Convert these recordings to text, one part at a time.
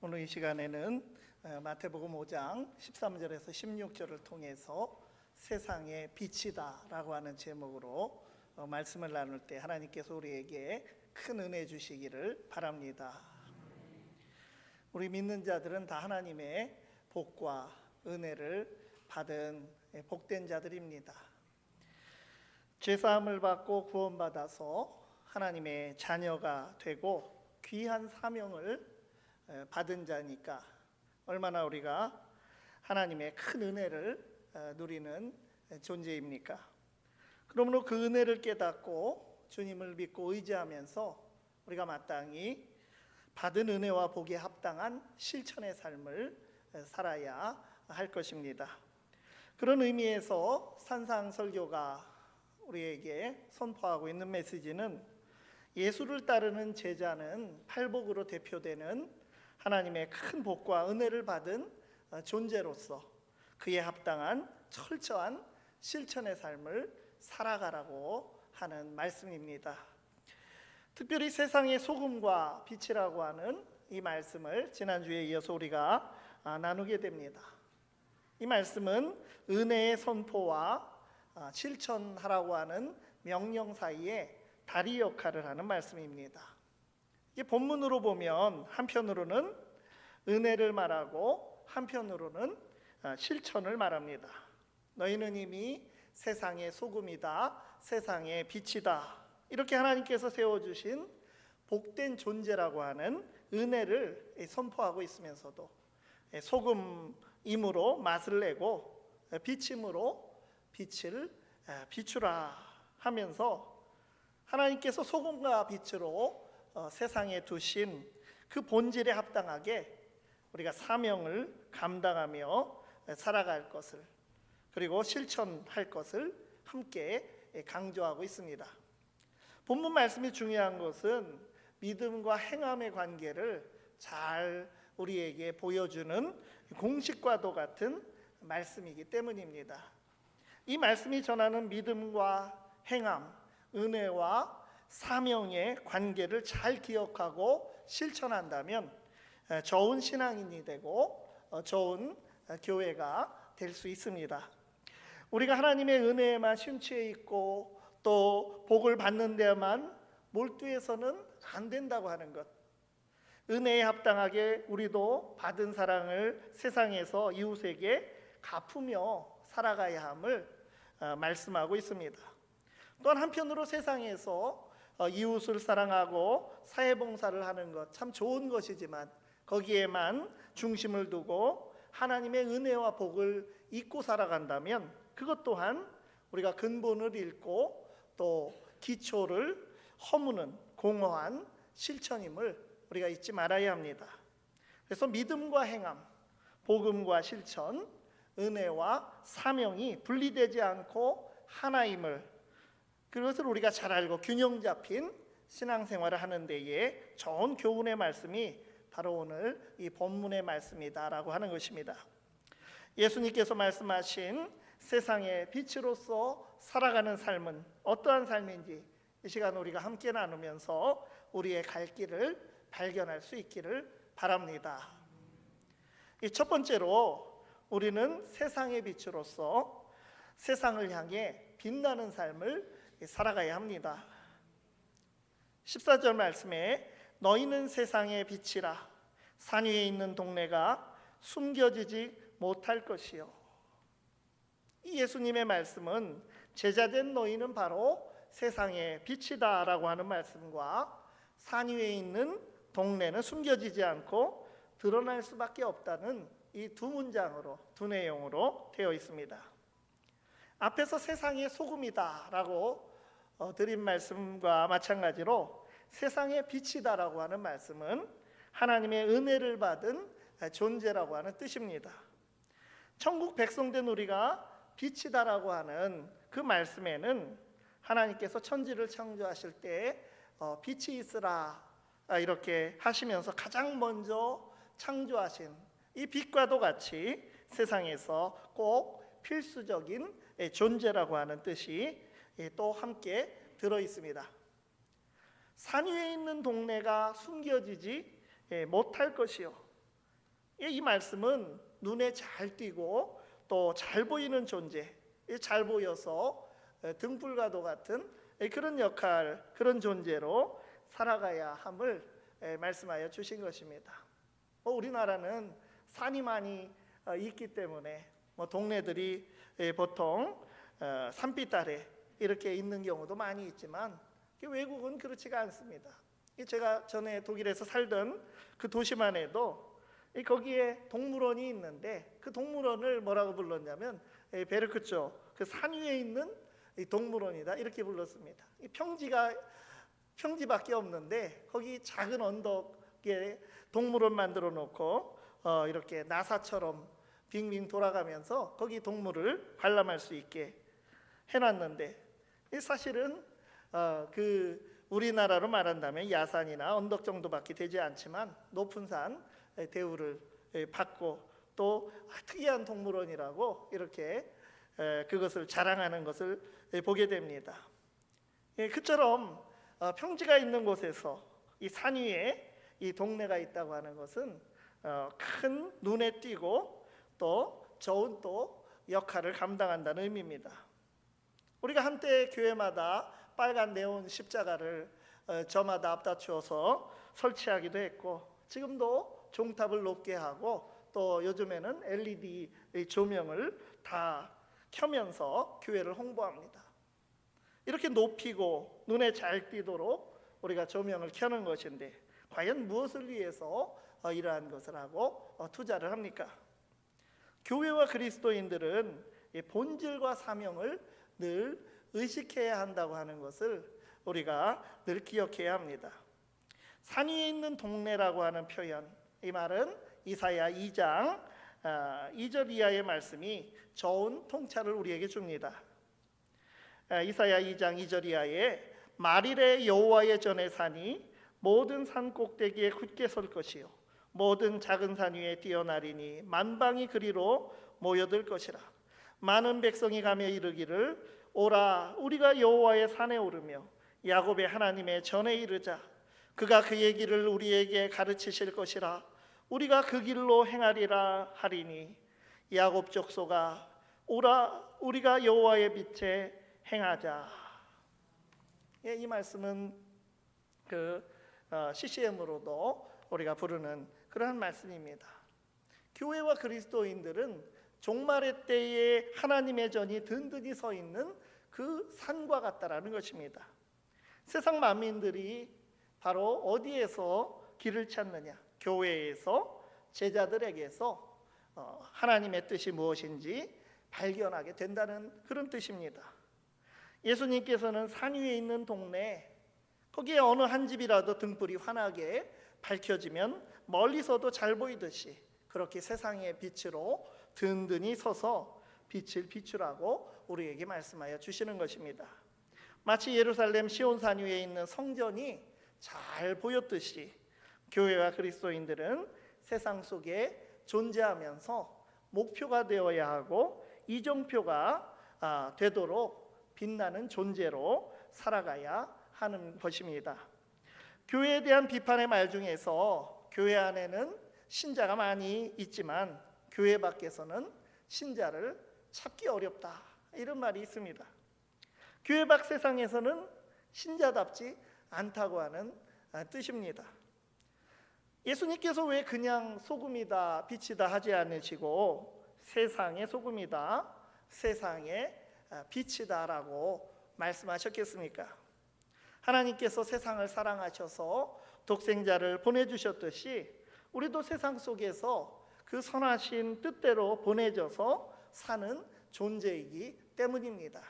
오늘 이 시간에는 마태복음 5장 13절에서 16절을 통해서 세상의 빛이다 라고 하는 제목으로 말씀을 나눌 때 하나님께서 우리에게 큰 은혜 주시기를 바랍니다. 우리 믿는 자들은 다 하나님의 복과 은혜를 받은 복된 자들입니다. 죄사함을 받고 구원받아서 하나님의 자녀가 되고 귀한 사명을 받은 자니까 얼마나 우리가 하나님의 큰 은혜를 누리는 존재입니까? 그러므로 그 은혜를 깨닫고 주님을 믿고 의지하면서 우리가 마땅히 받은 은혜와 복에 합당한 실천의 삶을 살아야 할 것입니다. 그런 의미에서 산상설교가 우리에게 선포하고 있는 메시지는 예수를 따르는 제자는 팔복으로 대표되는 하나님의 큰 복과 은혜를 받은 존재로서 그에 합당한 철저한 실천의 삶을 살아가라고 하는 말씀입니다. 특별히 세상의 소금과 빛이라고 하는 이 말씀을 지난주에 이어서 우리가 나누게 됩니다. 이 말씀은 은혜의 선포와 실천하라고 하는 명령 사이에 다리 역할을 하는 말씀입니다. 이 본문으로 보면 한편으로는 은혜를 말하고 한편으로는 실천을 말합니다. 너희는 이미 세상의 소금이다, 세상의 빛이다. 이렇게 하나님께서 세워주신 복된 존재라고 하는 은혜를 선포하고 있으면서도 소금임으로 맛을 내고 빛임으로 빛을 비추라 하면서 하나님께서 소금과 빛으로 세상에 두신 그 본질에 합당하게 우리가 사명을 감당하며 살아갈 것을 그리고 실천할 것을 함께 강조하고 있습니다. 본문 말씀이 중요한 것은 믿음과 행함의 관계를 잘 우리에게 보여주는 공식과도 같은 말씀이기 때문입니다. 이 말씀이 전하는 믿음과 행함, 은혜와 사명의 관계를 잘 기억하고 실천한다면 좋은 신앙인이 되고 좋은 교회가 될 수 있습니다. 우리가 하나님의 은혜에만 심취해 있고 또 복을 받는 데만 몰두해서는 안 된다고 하는 것, 은혜에 합당하게 우리도 받은 사랑을 세상에서 이웃에게 갚으며 살아가야 함을 말씀하고 있습니다. 또한 한편으로 세상에서 이웃을 사랑하고 사회봉사를 하는 것 참 좋은 것이지만 거기에만 중심을 두고 하나님의 은혜와 복을 잊고 살아간다면 그것 또한 우리가 근본을 잃고 또 기초를 허무는 공허한 실천임을 우리가 잊지 말아야 합니다. 그래서 믿음과 행함, 복음과 실천, 은혜와 사명이 분리되지 않고 하나임을 그것을 우리가 잘 알고 균형 잡힌 신앙생활을 하는 데에 좋은 교훈의 말씀이 바로 오늘 이 본문의 말씀이다라고 하는 것입니다. 예수님께서 말씀하신 세상의 빛으로서 살아가는 삶은 어떠한 삶인지 이 시간 우리가 함께 나누면서 우리의 갈 길을 발견할 수 있기를 바랍니다. 이 첫 번째로 우리는 세상의 빛으로서 세상을 향해 빛나는 삶을 살아가야 합니다. 14절 말씀에 너희는 세상의 빛이라 산 위에 있는 동네가 숨겨지지 못할 것이요. 이 예수님의 말씀은 제자된 너희는 바로 세상의 빛이다 라고 하는 말씀과 산 위에 있는 동네는 숨겨지지 않고 드러날 수밖에 없다는 이 두 문장으로 두 내용으로 되어 있습니다. 앞에서 세상의 소금이다 라고 드린 말씀과 마찬가지로 세상의 빛이다라고 하는 말씀은 하나님의 은혜를 받은 존재라고 하는 뜻입니다. 천국 백성된 우리가 빛이다라고 하는 그 말씀에는 하나님께서 천지를 창조하실 때 빛이 있으라 이렇게 하시면서 가장 먼저 창조하신 이 빛과도 같이 세상에서 꼭 필수적인 존재라고 하는 뜻이 또 함께 들어 있습니다. 산 위에 있는 동네가 숨겨지지 못할 것이요 이 말씀은 눈에 잘 띄고 또 잘 보이는 존재, 잘 보여서 등불과도 같은 그런 역할, 그런 존재로 살아가야 함을 말씀하여 주신 것입니다. 우리나라는 산이 많이 있기 때문에 동네들이 보통 산빛 아래 이렇게 있는 경우도 많이 있지만 외국은 그렇지가 않습니다. 제가 전에 독일에서 살던 그 도시만 해도 거기에 동물원이 있는데 그 동물원을 뭐라고 불렀냐면 베르크초, 그 산 위에 있는 동물원이다 이렇게 불렀습니다. 평지밖에 없는데 거기 작은 언덕에 동물원 만들어 놓고 이렇게 나사처럼 빙빙 돌아가면서 거기 동물을 관람할 수 있게 해놨는데, 사실은 그 우리나라로 말한다면 야산이나 언덕 정도밖에 되지 않지만 높은 산 대우를 받고 또 특이한 동물원이라고 이렇게 그것을 자랑하는 것을 보게 됩니다. 그처럼 평지가 있는 곳에서 이 산 위에 이 동네가 있다고 하는 것은 큰 눈에 띄고 또 좋은 또 역할을 감당한다는 의미입니다. 우리가 한때 교회마다 빨간 네온 십자가를 저마다 앞다투어서 설치하기도 했고, 지금도 종탑을 높게 하고 또 요즘에는 LED 조명을 다 켜면서 교회를 홍보합니다. 이렇게 높이고 눈에 잘 띄도록 우리가 조명을 켜는 것인데 과연 무엇을 위해서 이러한 것을 하고 투자를 합니까? 교회와 그리스도인들은 본질과 사명을 늘 의식해야 한다고 하는 것을 우리가 늘 기억해야 합니다. 산 위에 있는 동네라고 하는 표현, 이 말은 이사야 2장 2절 이하의 말씀이 좋은 통찰을 우리에게 줍니다. 이사야 2장 2절 이하에 말일에 여호와의 전에 사니 모든 산 꼭대기에 굳게 설 것이요 모든 작은 산 위에 뛰어나리니 만방이 그리로 모여들 것이라. 많은 백성이 가며 이르기를 오라 우리가 여호와의 산에 오르며 야곱의 하나님의 전에 이르자. 그가 그의 길을 우리에게 가르치실 것이라. 우리가 그 길로 행하리라 하리니 야곱 족속아 오라 우리가 여호와의 빛에 행하자. 이 말씀은 CCM으로도 우리가 부르는 그러한 말씀입니다. 교회와 그리스도인들은 종말의 때에 하나님의 전이 든든히 서 있는 그 산과 같다라는 것입니다. 세상 만민들이 바로 어디에서 길을 찾느냐? 교회에서, 제자들에게서 하나님의 뜻이 무엇인지 발견하게 된다는 그런 뜻입니다. 예수님께서는 산 위에 있는 동네, 거기에 어느 한 집이라도 등불이 환하게 밝혀지면 멀리서도 잘 보이듯이 그렇게 세상의 빛으로 든든히 서서 빛을 비추라고 우리에게 말씀하여 주시는 것입니다. 마치 예루살렘 시온산 위에 있는 성전이 잘 보였듯이 교회와 그리스도인들은 세상 속에 존재하면서 목표가 되어야 하고 이정표가 되도록 빛나는 존재로 살아가야 하는 것입니다. 교회에 대한 비판의 말 중에서 교회 안에는 신자가 많이 있지만 교회 밖에서는 신자를 찾기 어렵다, 이런 말이 있습니다. 교회 밖 세상에서는 신자답지 않다고 하는 뜻입니다. 예수님께서 왜 그냥 소금이다 빛이다 하지 않으시고 세상의 소금이다 세상의 빛이다라고 말씀하셨겠습니까? 하나님께서 세상을 사랑하셔서 독생자를 보내주셨듯이 우리도 세상 속에서 그 선하신 뜻대로 보내져서 사는 존재이기 때문입니다.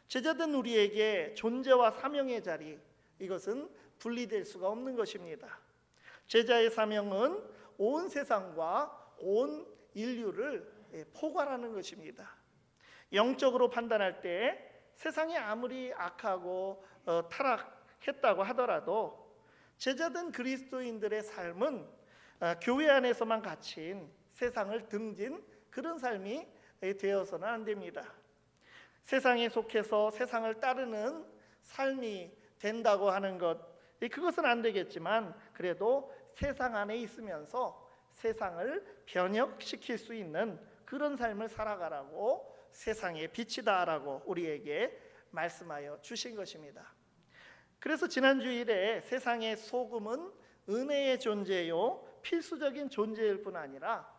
제자된 우리에게 존재와 사명의 자리, 이것은 분리될 수가 없는 것입니다. 제자의 사명은 온 세상과 온 인류를 포괄하는 것입니다. 영적으로 판단할 때 세상이 아무리 악하고 타락했다고 하더라도 제자된 그리스도인들의 삶은 교회 안에서만 갇힌 세상을 등진 그런 삶이 되어서는 안 됩니다. 세상에 속해서 세상을 따르는 삶이 된다고 하는 것, 그것은 안 되겠지만 그래도 세상 안에 있으면서 세상을 변혁시킬 수 있는 그런 삶을 살아가라고 세상의 빛이다라고 우리에게 말씀하여 주신 것입니다. 그래서 지난 주일에 세상의 소금은 은혜의 존재요 필수적인 존재일 뿐 아니라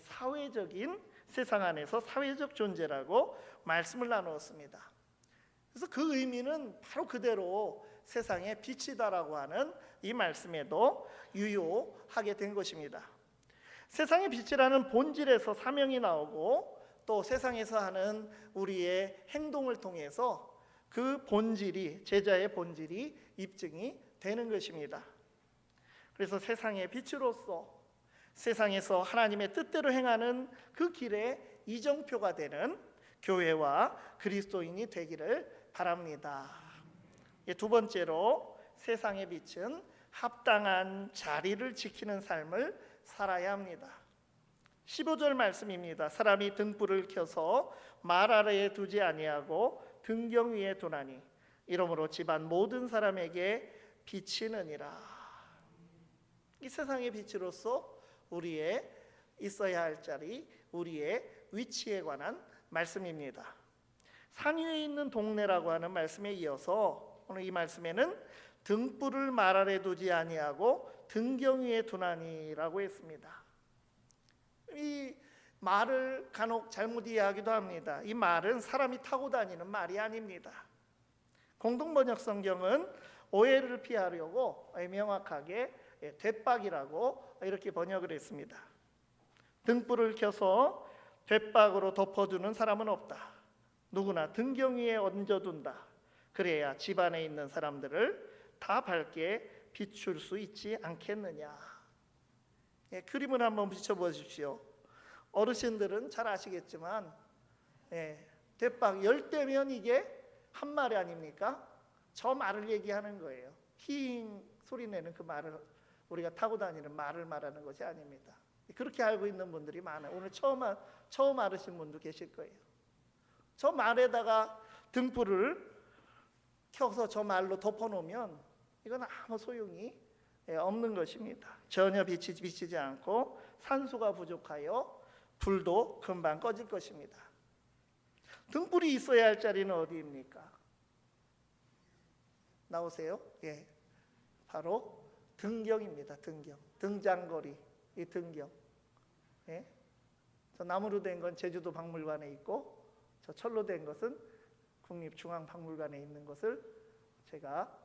사회적인 세상 안에서 사회적 존재라고 말씀을 나누었습니다. 그래서 그 의미는 바로 그대로 세상의 빛이다라고 하는 이 말씀에도 유효하게 된 것입니다. 세상의 빛이라는 본질에서 사명이 나오고 또 세상에서 하는 우리의 행동을 통해서 그 본질이, 제자의 본질이 입증이 되는 것입니다. 그래서 세상의 빛으로서 세상에서 하나님의 뜻대로 행하는 그 길의 이정표가 되는 교회와 그리스도인이 되기를 바랍니다. 두 번째로 세상의 빛은 합당한 자리를 지키는 삶을 살아야 합니다. 15절 말씀입니다. 사람이 등불을 켜서 말 아래에 두지 아니하고 등경 위에 두나니 이러므로 집안 모든 사람에게 비치느니라. 이 세상의 빛으로서 우리의 있어야 할 자리, 우리의 위치에 관한 말씀입니다. 산 위에 있는 동네라고 하는 말씀에 이어서 오늘 이 말씀에는 등불을 말 아래 두지 아니하고 등경 위에 두나니라고 했습니다. 이 말을 간혹 잘못 이해하기도 합니다. 이 말은 사람이 타고 다니는 말이 아닙니다. 공동번역 성경은 오해를 피하려고 명확하게 돛박이라고 이렇게 번역을 했습니다. 등불을 켜서 돛박으로 덮어두는 사람은 없다. 누구나 등경 위에 얹어둔다. 그래야 집안에 있는 사람들을 다 밝게 비출 수 있지 않겠느냐. 그림을 한번 비춰보십시오. 어르신들은 잘 아시겠지만 돛박 열 대면 이게 한 마리 아닙니까? 저 말을 얘기하는 거예요. 힝 소리 내는 그 말을, 우리가 타고 다니는 말을 말하는 것이 아닙니다. 그렇게 알고 있는 분들이 많아요. 오늘 처음 알으신 분도 계실 거예요. 저 말에다가 등불을 켜서 저 말로 덮어놓으면 이건 아무 소용이 없는 것입니다. 전혀 비치지 않고 산소가 부족하여 불도 금방 꺼질 것입니다. 등불이 있어야 할 자리는 어디입니까? 나오세요? 예, 바로 등경입니다. 등경, 등장거리, 이 등경. 예? 저 나무로 된 건 제주도 박물관에 있고, 저 철로 된 것은 국립중앙박물관에 있는 것을 제가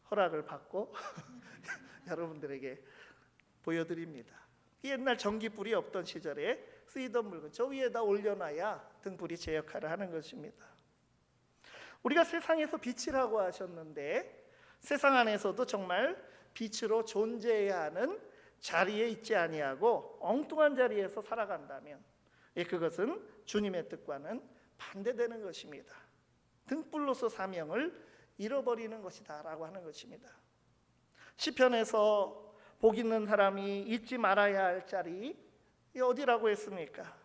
허락을 받고 여러분들에게 보여드립니다. 옛날 전기불이 없던 시절에 쓰이던 물건, 저 위에다 올려놔야 등불이 제 역할을 하는 것입니다. 우리가 세상에서 빛이라고 하셨는데 세상 안에서도 정말 빛으로 존재해야 하는 자리에 있지 아니하고 엉뚱한 자리에서 살아간다면 그것은 주님의 뜻과는 반대되는 것입니다. 등불로서 사명을 잃어버리는 것이다 라고 하는 것입니다. 시편에서 복 있는 사람이 잊지 말아야 할 자리 어디라고 했습니까?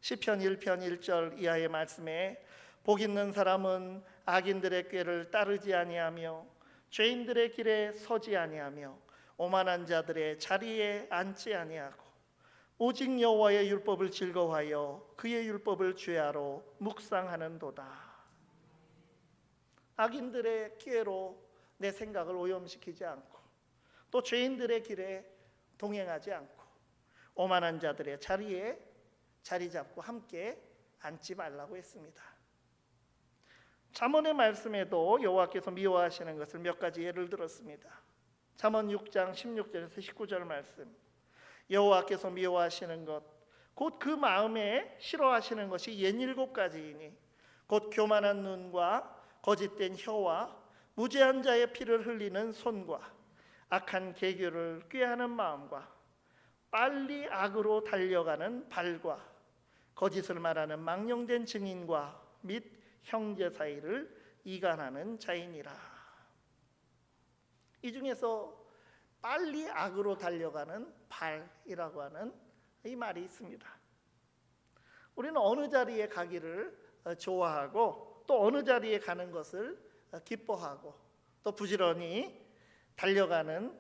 시편 1편 1절 이하의 말씀에 복 있는 사람은 악인들의 꾀를 따르지 아니하며 죄인들의 길에 서지 아니하며 오만한 자들의 자리에 앉지 아니하고 오직 여호와의 율법을 즐거워하여 그의 율법을 주야로 묵상하는도다. 악인들의 기회로 내 생각을 오염시키지 않고 또 죄인들의 길에 동행하지 않고 오만한 자들의 자리에 자리 잡고 함께 앉지 말라고 했습니다. 잠언의 말씀에도 여호와께서 미워하시는 것을 몇 가지 예를 들었습니다. 잠언 6장 16절에서 19절 말씀, 여호와께서 미워하시는 것 곧 그 마음에 싫어하시는 것이 67가지이니 곧 교만한 눈과 거짓된 혀와 무죄한 자의 피를 흘리는 손과 악한 계교를 꾀하는 마음과 빨리 악으로 달려가는 발과 거짓을 말하는 망령된 증인과 및 형제 사이를 이간하는 자이니라. 이 중에서 빨리 악으로 달려가는 발이라고 하는 이 말이 있습니다. 우리는 어느 자리에 가기를 좋아하고 또 어느 자리에 가는 것을 기뻐하고 또 부지런히 달려가는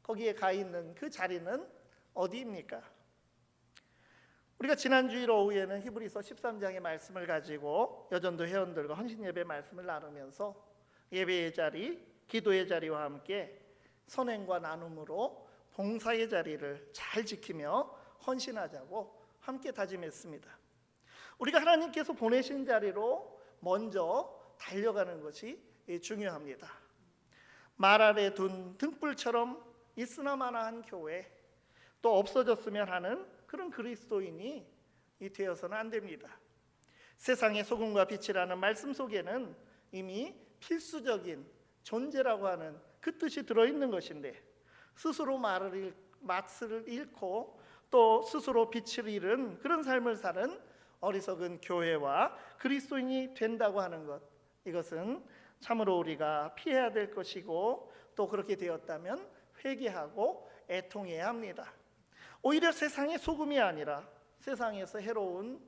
거기에 가 있는 그 자리는 어디입니까? 우리가 지난 주일 오후에는 히브리서 13장의 말씀을 가지고 여전도 회원들과 헌신예배 말씀을 나누면서 예배의 자리, 기도의 자리와 함께 선행과 나눔으로 봉사의 자리를 잘 지키며 헌신하자고 함께 다짐했습니다. 우리가 하나님께서 보내신 자리로 먼저 달려가는 것이 중요합니다. 말 아래 둔 등불처럼 있으나 마나한 교회, 또 없어졌으면 하는 그런 그리스도인이 되어서는 안 됩니다. 세상의 소금과 빛이라는 말씀 속에는 이미 필수적인 존재라고 하는 그 뜻이 들어있는 것인데, 스스로 맛을 잃고 또 스스로 빛을 잃은 그런 삶을 사는 어리석은 교회와 그리스도인이 된다고 하는 것, 이것은 참으로 우리가 피해야 될 것이고, 또 그렇게 되었다면 회개하고 애통해야 합니다. 오히려 세상의 소금이 아니라 세상에서 해로운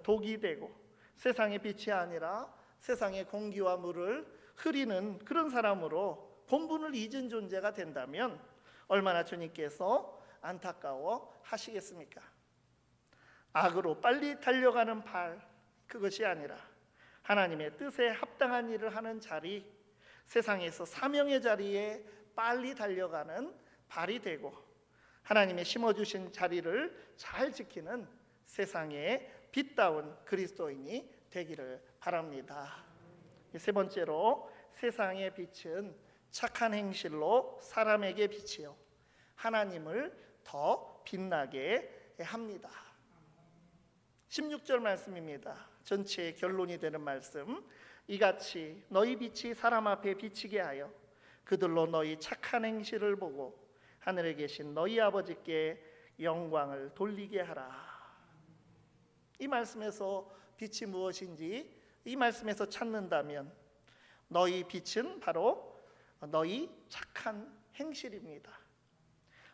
독이 되고, 세상의 빛이 아니라 세상의 공기와 물을 흐리는 그런 사람으로 본분을 잊은 존재가 된다면 얼마나 주님께서 안타까워 하시겠습니까? 악으로 빨리 달려가는 발, 그것이 아니라 하나님의 뜻에 합당한 일을 하는 자리, 세상에서 사명의 자리에 빨리 달려가는 발이 되고, 하나님의 심어주신 자리를 잘 지키는 세상의 빛다운 그리스도인이 되기를 바랍니다. 세 번째로, 세상의 빛은 착한 행실로 사람에게 비치어 하나님을 더 빛나게 합니다. 16절 말씀입니다. 전체의 결론이 되는 말씀. 이같이 너희 빛이 사람 앞에 비치게 하여 그들로 너희 착한 행실을 보고 하늘에 계신 너희 아버지께 영광을 돌리게 하라. 이 말씀에서 빛이 무엇인지 이 말씀에서 찾는다면 너희 빛은 바로 너희 착한 행실입니다.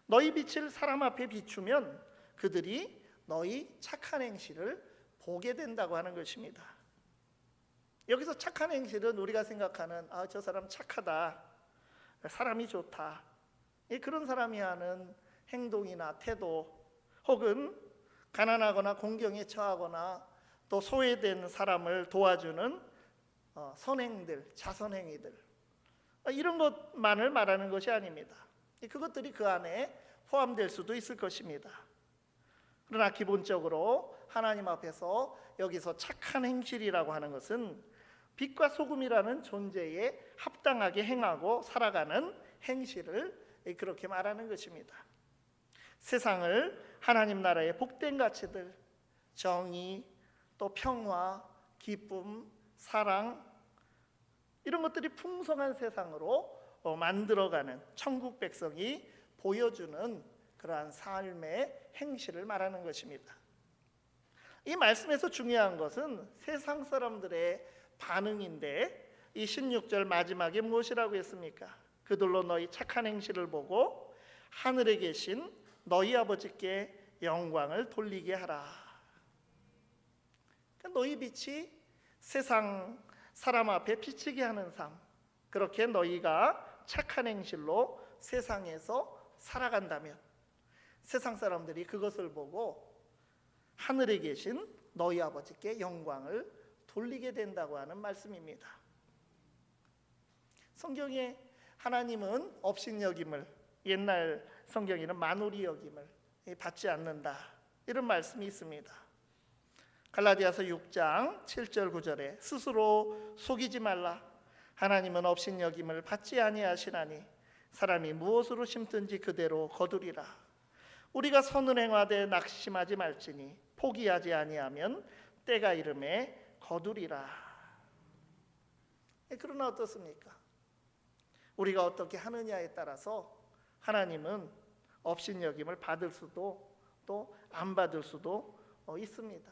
너희 빛을 사람 앞에 비추면 그들이 너희 착한 행실을 보게 된다고 하는 것입니다. 여기서 착한 행실은 우리가 생각하는 저 사람 착하다, 사람이 좋다, 그런 사람이 하는 행동이나 태도, 혹은 가난하거나 공경에 처하거나 또 소외된 사람을 도와주는 선행들, 자선행위들, 이런 것만을 말하는 것이 아닙니다. 그것들이 그 안에 포함될 수도 있을 것입니다. 그러나 기본적으로 하나님 앞에서 여기서 착한 행실이라고 하는 것은 빛과 소금이라는 존재에 합당하게 행하고 살아가는 행실을 그렇게 말하는 것입니다. 세상을 하나님 나라의 복된 가치들, 정의, 또 평화, 기쁨, 사랑, 이런 것들이 풍성한 세상으로 만들어가는 천국 백성이 보여주는 그러한 삶의 행실을 말하는 것입니다. 이 말씀에서 중요한 것은 세상 사람들의 반응인데, 이 16절 마지막에 무엇이라고 했습니까? 그들로 너희 착한 행실을 보고 하늘에 계신 너희 아버지께 영광을 돌리게 하라. 그러니까 너희 빛이 세상 사람 앞에 비치게 하는 삶, 그렇게 너희가 착한 행실로 세상에서 살아간다면 세상 사람들이 그것을 보고 하늘에 계신 너희 아버지께 영광을 돌리게 된다고 하는 말씀입니다. 성경에 하나님은 업신여김을, 옛날 성경에는 만우리 여김을 받지 않는다, 이런 말씀이 있습니다. 갈라디아서 6장 7절 9절에 스스로 속이지 말라. 하나님은 업신여김을 받지 아니하시나니 사람이 무엇으로 심든지 그대로 거두리라. 우리가 선을 행하되 낙심하지 말지니 포기하지 아니하면 때가 이름에 거두리라. 그러나 어떻습니까? 우리가 어떻게 하느냐에 따라서 하나님은 업신여김을 받을 수도 또 안 받을 수도 있습니다.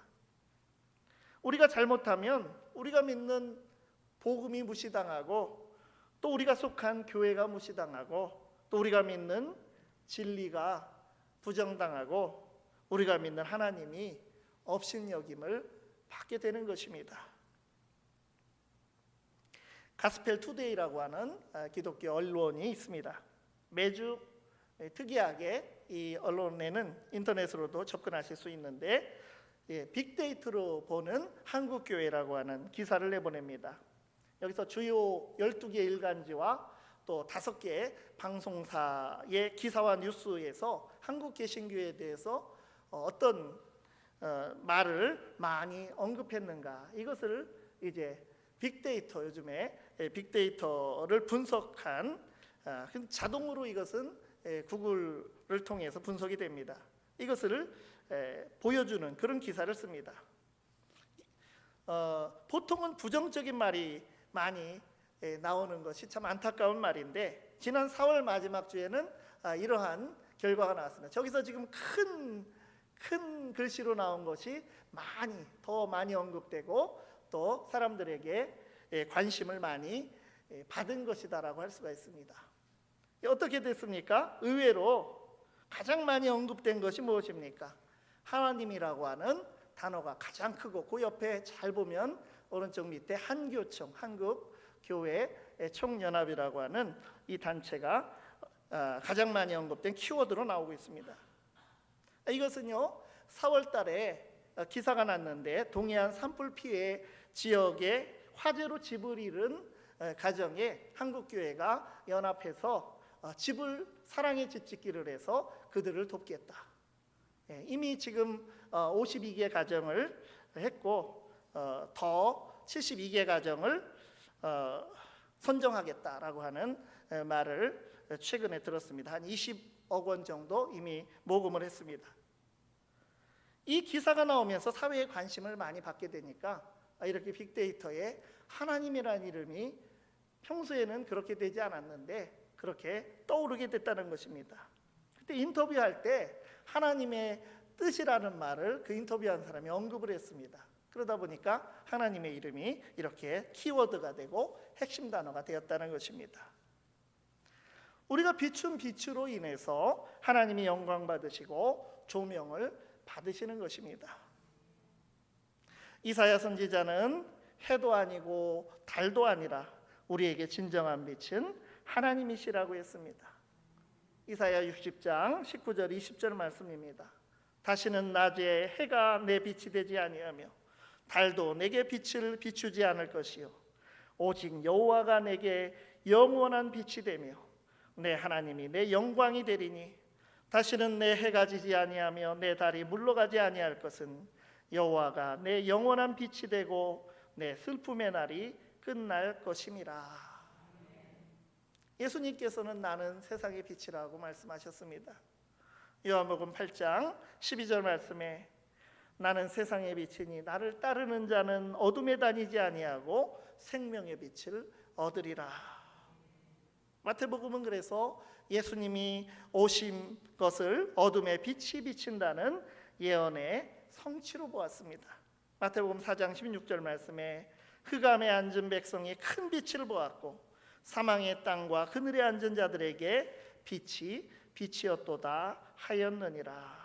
우리가 잘못하면 우리가 믿는 복음이 무시당하고, 또 우리가 속한 교회가 무시당하고, 또 우리가 믿는 진리가 부정당하고, 우리가 믿는 하나님이 업신여김을 받게 되는 것입니다. 가스펠 투데이라고 하는 기독교 언론이 있습니다. 매주 특이하게 이 언론에는 인터넷으로도 접근하실 수 있는데 빅데이터로 보는 한국교회라고 하는 기사를 내보냅니다. 여기서 주요 12개 일간지와 또 5개 방송사의 기사와 뉴스에서 한국개신교에 대해서 어떤 말을 많이 언급했는가, 이것을 이제 빅데이터, 요즘에 빅데이터를 분석한 자동으로 이것은 구글을 통해서 분석이 됩니다. 이것을 보여주는 그런 기사를 씁니다. 보통은 부정적인 말이 많이 나오는 것이 참 안타까운 말인데, 지난 4월 마지막 주에는 이러한 결과가 나왔습니다. 저기서 지금 큰 글씨로 나온 것이 더 많이 언급되고 또 사람들에게 관심을 많이 받은 것이다라고 할 수가 있습니다. 어떻게 됐습니까? 의외로 가장 많이 언급된 것이 무엇입니까? 하나님이라고 하는 단어가 가장 크고, 그 옆에 잘 보면 오른쪽 밑에 한교총, 한국교회 총연합이라고 하는 이 단체가 가장 많이 언급된 키워드로 나오고 있습니다. 이것은요, 4월 달에 기사가 났는데, 동해안 산불 피해 지역에 화재로 집을 잃은 가정에 한국교회가 연합해서 사랑의 집 짓기를 해서 그들을 돕겠다. 이미 지금 52개 가정을 했고 더 72개 가정을 선정하겠다라고 하는 말을 최근에 들었습니다. 한 20억 원 정도 이미 모금을 했습니다. 이 기사가 나오면서 사회의 관심을 많이 받게 되니까 이렇게 빅데이터에 하나님이라는 이름이 평소에는 그렇게 되지 않았는데 그렇게 떠오르게 됐다는 것입니다. 그때 인터뷰할 때 하나님의 뜻이라는 말을 그 인터뷰한 사람이 언급을 했습니다. 그러다 보니까 하나님의 이름이 이렇게 키워드가 되고 핵심 단어가 되었다는 것입니다. 우리가 비춘 빛으로 인해서 하나님이 영광 받으시고 조명을 받으시는 것입니다. 이사야 선지자는 해도 아니고 달도 아니라 우리에게 진정한 빛은 하나님이시라고 했습니다. 이사야 60장 19절 20절 말씀입니다. 다시는 낮에 해가 내 빛이 되지 아니하며 달도 내게 빛을 비추지 않을 것이요 오직 여호와가 내게 영원한 빛이 되며 내 하나님이 내 영광이 되리니 다시는 내 해가 지지 아니하며 내 달이 물러가지 아니할 것은 여호와가 내 영원한 빛이 되고 내 슬픔의 날이 끝날 것임이라. 예수님께서는 나는 세상의 빛이라고 말씀하셨습니다. 요한복음 8장 12절 말씀에 나는 세상의 빛이니 나를 따르는 자는 어둠에 다니지 아니하고 생명의 빛을 얻으리라. 마태복음은 그래서 예수님이 오신 것을 어둠의 빛이 비친다는 예언의 성취로 보았습니다. 마태복음 4장 16절 말씀에 흑암에 앉은 백성이 큰 빛을 보았고 사망의 땅과 그늘에 앉은 자들에게 빛이 빛이었도다 하였느니라.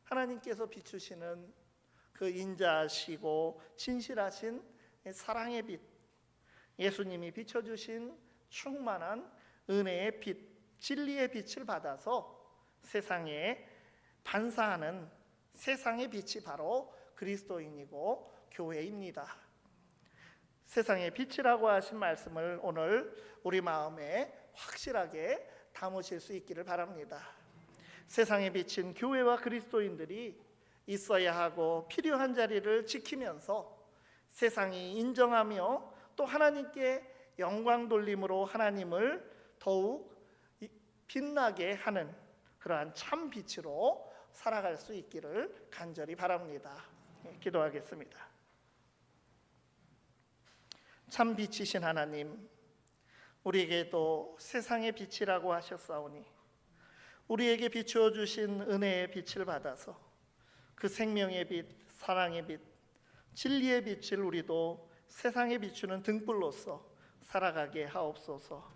하나님께서 비추시는 그 인자하시고 진실하신 사랑의 빛, 예수님이 비춰주신 충만한 은혜의 빛, 진리의 빛을 받아서 세상에 반사하는 세상의 빛이 바로 그리스도인이고 교회입니다. 세상의 빛이라고 하신 말씀을 오늘 우리 마음에 확실하게 담으실 수 있기를 바랍니다. 세상의 빛인 교회와 그리스도인들이 있어야 하고 필요한 자리를 지키면서 세상이 인정하며 또 하나님께 영광 돌림으로 하나님을 더욱 빛나게 하는 그러한 참 빛으로 살아갈 수 있기를 간절히 바랍니다. 기도하겠습니다. 참 빛이신 하나님, 우리에게도 세상의 빛이라고 하셨사오니 우리에게 비추어 주신 은혜의 빛을 받아서 그 생명의 빛, 사랑의 빛, 진리의 빛을 우리도 세상에 비추는 등불로서 살아가게 하옵소서.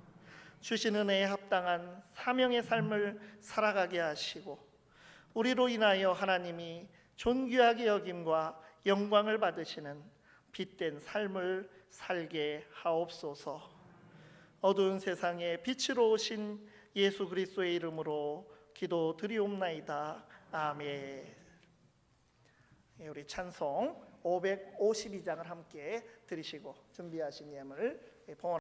주신 은혜에 합당한 사명의 삶을 살아가게 하시고 우리로 인하여 하나님이 존귀하게 여김과 영광을 받으시는 빛된 삶을 살게 하옵소서. 어두운 세상에 빛으로 오신 예수 그리스도의 이름으로 기도드리옵나이다. 아멘. 우리 찬송 552장을 함께 들으시고 준비하신 예물 봉헌